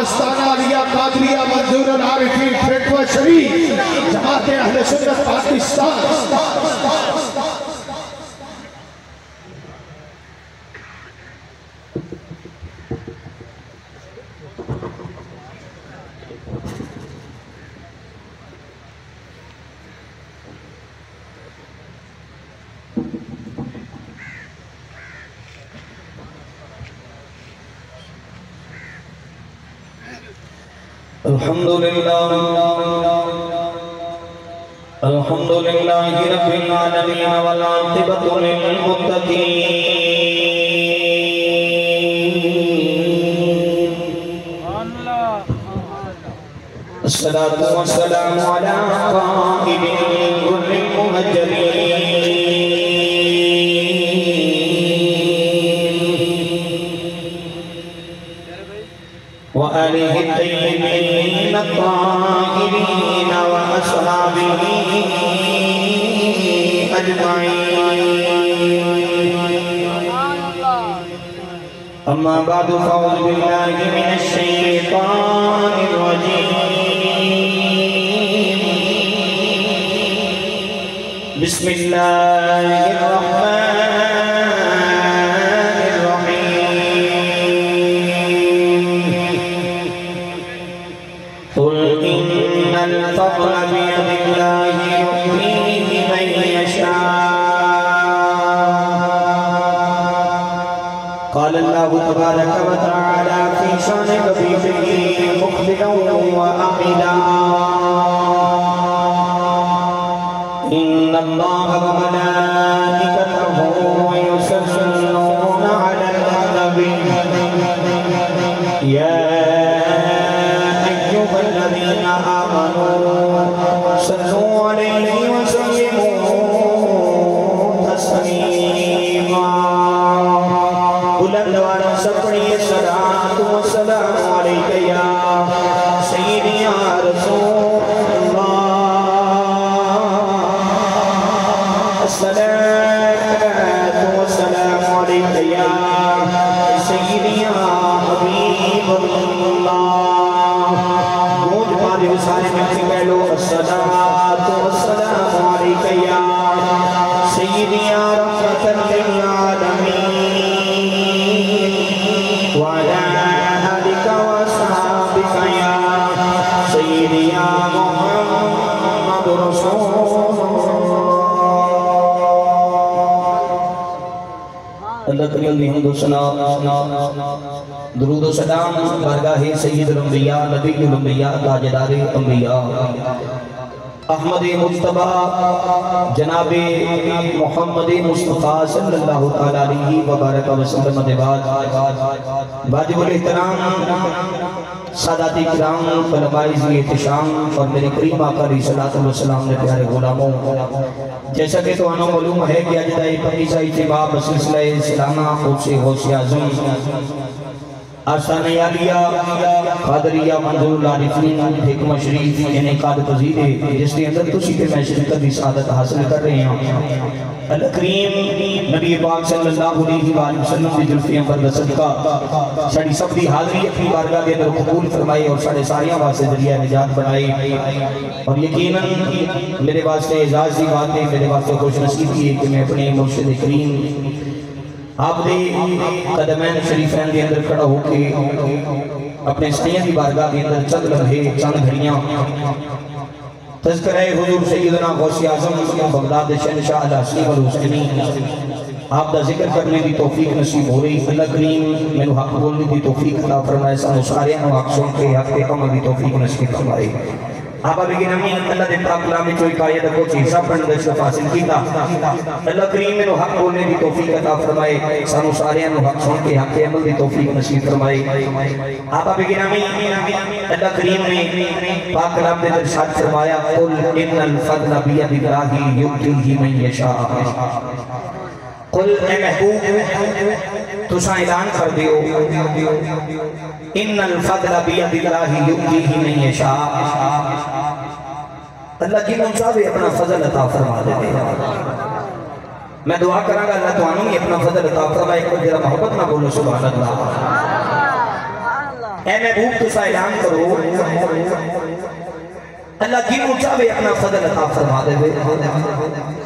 آستانہ علیہ قادریہ منظور العارفین فیٹوا شریف جماعت اہل سنت پاکستان الحمدللہ رب العالمین والعاقبۃ للمتقین الصلاة والسلام علی قائد الغر المحجلین وآلہ الطیبین الطاہرین وأصحابہ أجمعين. أما بعد فأعوذ بالله من الشيطان الرجيم. بسم الله الرحمن الرحيم. قل إن الفضل بيد الله يؤتيه من يشاء. قال الله تبارك وتعالى في شأن حبيبه مخبرا وأعلا. إن الله وملائكته يصلون على النبي يا أيها الذين آمنوا صلوا عليه وسلموا تسليما. بلند والا سپڑی صلاة والسلام علیکہ یا سیدی یا رسول اللہ. الصلاة والسلام علیکہ یا سیدی یا حبیب اللہ. گونج پارے سارے میں سے کہہ لو الصلاة والسلام علیکہ یا سیدی یا رحمت للعالمین وعلى آلك وأصحابك يا سيدي يا محمد رسول اللہ تعالیٰ کی حمد و ثنا درود و سلام بارگاہ سید الانبیاء نبی الانبیاء تاجدار انبیاء احمد مصطفیٰ جناب محمد مصطفیٰ صلی اللہ علیہ وبارک وسلم بعد واجب الاحترام سادات کرام علماء ذی احتشام اور میرے کریم آقا علیہ السلام نے پیارے غلاموں، جیسا کہ تو انہوں معلوم ہے کہ اجدائی پتیسہ اتباع بسلسلہ سلامہ غوث اعظم آستانہ عالیہ قادریہ منظور العارفین حکمہ شریف انعقاد پذیر ہے، جس کے اندر تسی پہ میں شرکت کی سعادت حاصل کر رہے ہیں. اللہ کریم نبی پاک صلی اللہ علیہ وآلہ وسلم کی جلفیاں پر صدقہ ساڑی سب دی حاضری اپنی بارگاہ کے اندر قبول فرمائے اور ساڑے ساریاں واسطے ذریعہ نجات بنائے. اور یقیناً میرے واسطے اعزاز دی بات ہے، میرے واسطے خوش نصیبی ہے کہ میں اپنے مرشد کریم آپ دے قدمین شریفین دے اندر کھڑا ہو کے اپنے سائیاں دی بارگاہ دے اندر چند لمحے چند گھڑیاں تذکرہ حضور سیدنا غوث اعظم بغداد شہنشاہ الحسنی والحسنی آپ دا ذکر کرنے دی توفیق نصیب ہو رہی. اللہ کریم میں حق بولنے دی توفیق عطا فرمائے، سانو سارے حق سن کے حق کے عمل دی توفیق نصیب فرمائے. آپ بگن امین اللہ دے پاک کلام میں چوئی قائد کو چیزہ پڑھنے دے شرف حاصل کیتا. اللہ کریم میں حق بولنے دی توفیق عطا فرمائے، سانو سارے حق سن کے حق کے عمل دی توفیق نصیب فرمائے. آپ بگن امین اللہ کریم نے پاک کلام دے ارشاد فرمایا قل ان الفضل بید اللہ یؤتیہ من یشاء. قل اے محبوب تو سا اعلان کر دیو ان الفضل بید اللہ یؤتیہ من یشاء. اللہ کی منصاب اپنا فضل عطا فرما دیتے ہیں. میں دعا کراں گا اللہ توانوں ہی اپنا فضل عطا فرمائے. ایک جرا محبت نہ بولو سبحان اللہ. اے محبوب تو سا اعلان کرو اللہ جنوں چاہے اپنا فضل عطا فرما دے